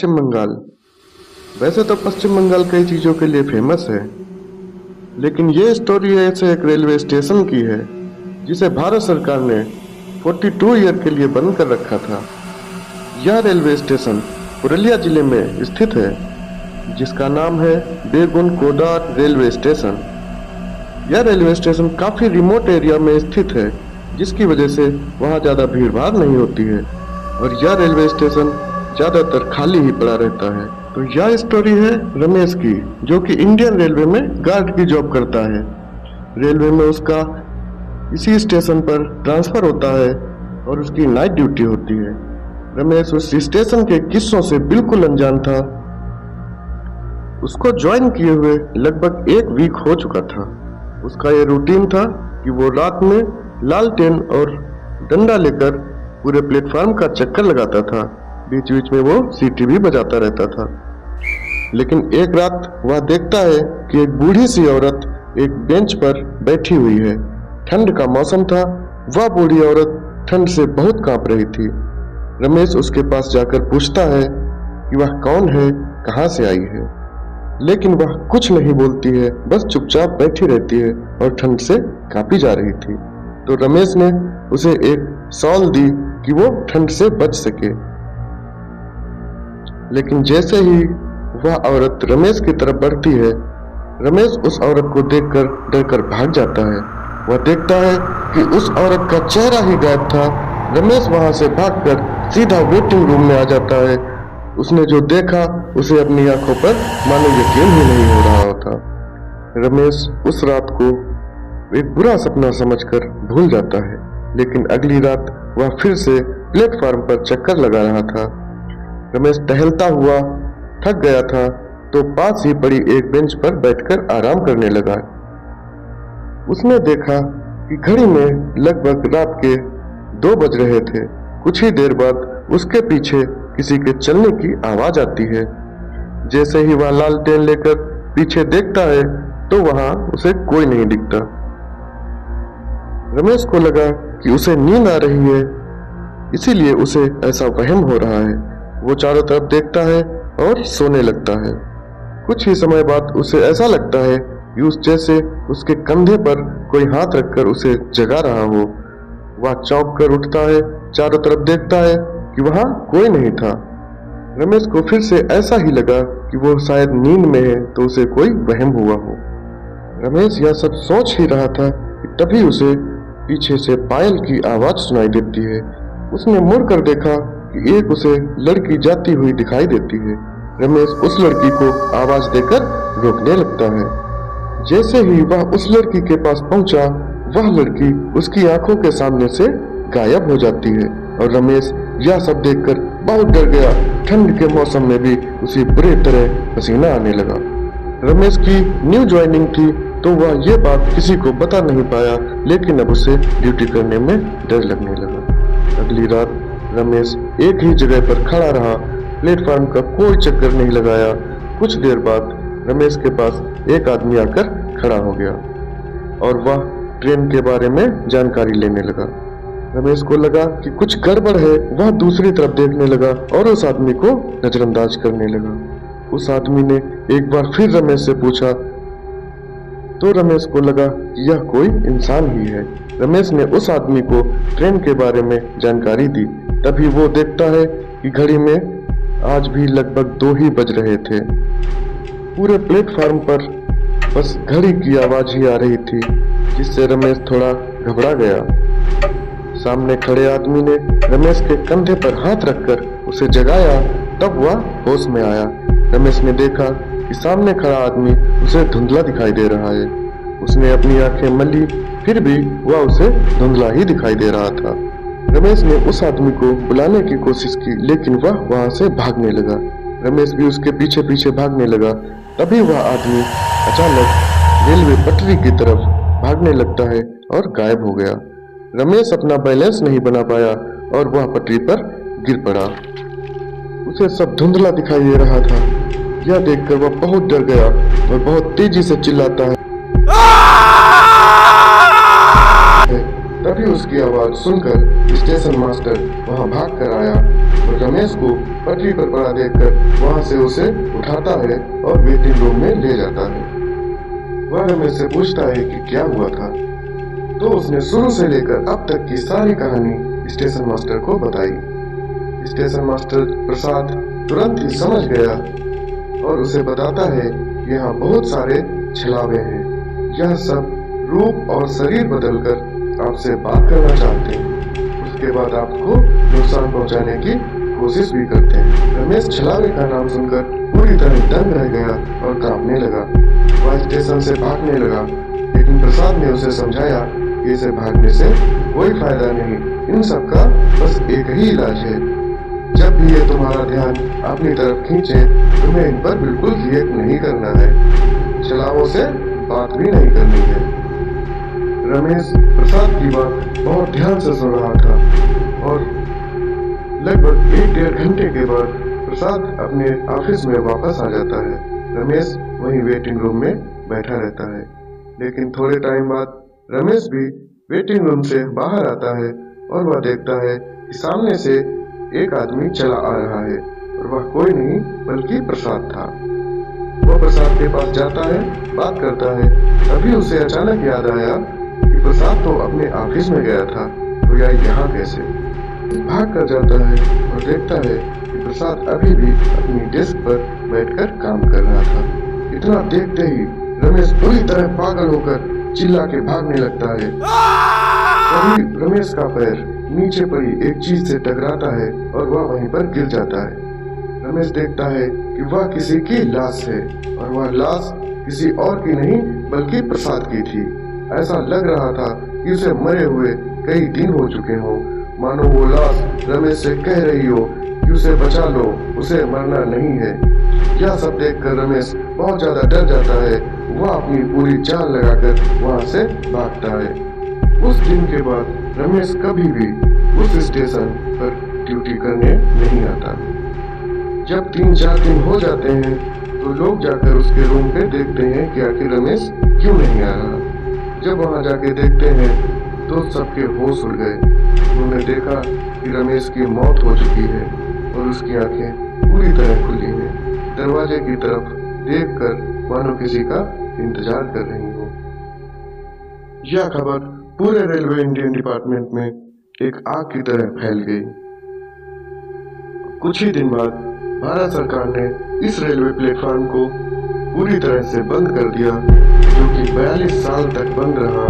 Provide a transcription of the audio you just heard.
पश्चिम बंगाल। वैसे तो पश्चिम बंगाल कई चीज़ों के लिए फेमस है, लेकिन ये स्टोरी ऐसे एक रेलवे स्टेशन की है जिसे भारत सरकार ने 42 ईयर के लिए बंद कर रखा था। यह रेलवे स्टेशन पुरुलिया जिले में स्थित है, जिसका नाम है बेगुनकोडा रेलवे स्टेशन। यह रेलवे स्टेशन काफ़ी रिमोट एरिया में स्थित है, जिसकी वजह से वहाँ ज़्यादा भीड़ भाड़ नहीं होती है और यह रेलवे स्टेशन ज़्यादातर खाली ही पड़ा रहता है। तो यह स्टोरी है रमेश की, जो कि इंडियन रेलवे में गार्ड की जॉब करता है। रेलवे में उसका इसी स्टेशन पर ट्रांसफ़र होता है और उसकी नाइट ड्यूटी होती है। रमेश उस स्टेशन के किस्सों से बिल्कुल अनजान था। उसको ज्वाइन किए हुए लगभग 1 वीक हो चुका था। उसका ये रूटीन था कि वो रात में लालटेन और डंडा लेकर पूरे प्लेटफॉर्म का चक्कर लगाता था। बीच बीच में वो सीटी भी बजाता रहता था। लेकिन एक रात वह देखता है कि एक बूढ़ी सी औरत एक बेंच पर बैठी हुई है। ठंड का मौसम था। वह बूढ़ी औरत ठंड से बहुत कांप रही थी। रमेश उसके पास जाकर पूछता है कि वह कौन है, कहाँ से आई है, लेकिन वह कुछ नहीं बोलती है, बस चुपचाप बैठी रहती है और ठंड से कांपी जा रही थी। तो रमेश ने उसे एक शॉल दी कि वो ठंड से बच सके। लेकिन जैसे ही वह औरत रमेश की तरफ बढ़ती है, रमेश उस औरत को देखकर डरकर भाग जाता है। वह देखता है कि उस औरत का चेहरा ही गायब था। रमेश वहां से भागकर सीधा वेटिंग रूम में आ जाता है। उसने जो देखा उसे अपनी आंखों पर मानो यकीन ही नहीं हो रहा होता। रमेश उस रात को एक बुरा सपना समझकर भूल जाता है, लेकिन अगली रात वह फिर से प्लेटफॉर्म पर चक्कर लगा रहा था। रमेश टहलता हुआ थक गया था, तो पास ही पड़ी एक बेंच पर बैठकर आराम करने लगा। उसने देखा कि घड़ी में लगभग रात के 2 बज रहे थे। कुछ ही देर बाद उसके पीछे किसी के चलने की आवाज आती है। जैसे ही वह लालटेन लेकर पीछे देखता है तो वहां उसे कोई नहीं दिखता। रमेश को लगा कि उसे नींद आ रही है, इसीलिए उसे ऐसा वहम हो रहा है। वो चारों तरफ देखता है और सोने लगता है। कुछ ही समय बाद उसे ऐसा लगता है कि जैसे उसके कंधे पर कोई हाथ रखकर उसे जगा रहा हो। वह चौंक कर उठता है, चारों तरफ देखता है कि वहां कोई नहीं था। रमेश को फिर से ऐसा ही लगा कि वो शायद नींद में है, तो उसे कोई वहम हुआ हो। रमेश यह सब सोच ही रहा था कि तभी उसे पीछे से पायल की आवाज सुनाई देती है। उसने मुड़कर देखा कि एक उसे लड़की जाती हुई दिखाई देती है। रमेश उस लड़की को आवाज देकर रोकने लगता है। जैसे ही वह उस लड़की के पास पहुंचा, वह लड़की उसकी आंखों के सामने से गायब हो जाती है और रमेश यह सब देखकर बहुत डर गया। ठंड के मौसम में भी उसे बुरी तरह पसीना आने लगा। रमेश की न्यू ज्वाइनिंग थी, तो वह ये बात किसी को बता नहीं पाया, लेकिन अब उसे ड्यूटी करने में डर लगने लगा। अगली रात रमेश एक ही जगह पर खड़ा रहा, प्लेटफॉर्म का कोई चक्कर नहीं लगाया। कुछ देर बाद रमेश के पास एक आदमी आकर खड़ा हो गया और वह ट्रेन के बारे में जानकारी लेने लगा। रमेश को लगा कि कुछ गड़बड़ है। वह दूसरी तरफ देखने लगा और उस आदमी को नजरअंदाज करने लगा। उस आदमी ने एक बार फिर रमेश से पूछा, तो रमेश को लगा कि यह कोई इंसान ही है। रमेश ने उस आदमी को ट्रेन के बारे में जानकारी दी। तभी वो देखता है कि घड़ी में आज भी लगभग 2 ही बज रहे थे। पूरे प्लेटफॉर्म पर बस घड़ी की आवाज ही आ रही थी, जिससे रमेश थोड़ा घबरा गया। सामने खड़े आदमी ने रमेश के कंधे पर हाथ रखकर उसे जगाया, तब वह होश में आया। रमेश ने देखा कि सामने खड़ा आदमी उसे धुंधला दिखाई दे रहा है। उसने अपनी आंखें मली, फिर भी वह उसे धुंधला ही दिखाई दे रहा था। रमेश ने उस आदमी को बुलाने की कोशिश की, लेकिन वह वहां से भागने लगा। रमेश भी उसके पीछे पीछे भागने लगा। तभी वह आदमी अचानक रेलवे पटरी की तरफ भागने लगता है और गायब हो गया। रमेश अपना बैलेंस नहीं बना पाया और वह पटरी पर गिर पड़ा। उसे सब धुंधला दिखाई दे रहा था। यह देखकर वह बहुत डर गया और बहुत तेजी से चिल्लाता है। तभी उसकी आवाज सुनकर स्टेशन मास्टर वहां भाग कर आया और रमेश को पटरी पर पड़ा देखकर वहां से उसे उठाता है और वेटिंग रूम में ले जाता है। वह रमेश से पूछता है कि क्या हुआ था, तो उसने शुरू से लेकर अब तक की सारी कहानी स्टेशन मास्टर को बताई। स्टेशन मास्टर प्रसाद तुरंत ही समझ गया और उसे बताता है कि यहाँ बहुत सारे छलावे हैं, यह सब रूप और शरीर बदलकर आपसे बात करना चाहते हैं, उसके बाद आपको नुकसान पहुंचाने की कोशिश भी करते हैं। रमेश छलावे का नाम सुनकर पूरी तरह दंग रह गया और कांपने लगा। वह स्टेशन से भागने लगा, लेकिन प्रसाद ने उसे समझाया कि इसे भागने से कोई फायदा नहीं, इन सब का बस एक ही इलाज है। जब भी ये तुम्हारा ध्यान अपनी तरफ खींचे, तुम्हें इन पर बिल्कुल रिएक्ट नहीं करना है, छलावों से बात भी नहीं करनी है। रमेश प्रसाद की बात बहुत ध्यान से सुन रहा था और लगभग 1-1.5 घंटे के बाद प्रसाद अपने ऑफिस में वापस आ जाता है। रमेश वहीं वेटिंग रूम में बैठा रहता है, लेकिन थोड़े टाइम बाद रमेश भी वेटिंग रूम से बाहर आता है और वह देखता है कि सामने से एक आदमी चला आ रहा है और वह कोई नहीं बल्कि प्रसाद था। वह प्रसाद के पास जाता है, बात करता है। तभी उसे अचानक याद आया कि प्रसाद तो अपने ऑफिस में गया था, तो यह यहाँ कैसे? भाग कर जाता है और देखता है कि प्रसाद अभी भी अपनी डेस्क पर बैठकर काम कर रहा था। इतना देखते ही रमेश पूरी तरह पागल होकर चिल्ला के भागने लगता है। तभी रमेश का पैर नीचे पड़ी एक चीज से टकराता है और वह वहीं पर गिर जाता है। रमेश देखता है कि वह किसी की लाश है और वह लाश किसी और की नहीं बल्कि प्रसाद की थी। ऐसा लग रहा था कि उसे मरे हुए कई दिन हो चुके हों, मानो वो लाश रमेश से कह रही हो कि उसे बचा लो, उसे मरना नहीं है। यह सब देखकर रमेश बहुत ज्यादा डर जाता है। वह अपनी पूरी जान लगाकर वहां से भागता है। उस दिन के बाद रमेश कभी भी उस स्टेशन पर ड्यूटी करने नहीं आता। जब 3-4 दिन हो जाते हैं तो लोग जाकर उसके रूम पे देखते हैं कि आखिर रमेश क्यों नहीं आ रहा। जब वहां जाके देखते हैं तो सबके होश उड़ गए। उन्होंने देखा कि रमेश की मौत हो चुकी है और उसकी आंखें पूरी तरह खुली हैं, दरवाजे की तरफ देखकर मानो किसी का इंतजार कर रही हो। यह खबर पूरे रेलवे इंडियन डिपार्टमेंट में एक आग की तरह फैल गई। कुछ ही दिन बाद भारत सरकार ने इस रेलवे प्लेटफॉर्म को पूरी तरह से बंद कर दिया, जो कि 42 साल तक बंद रहा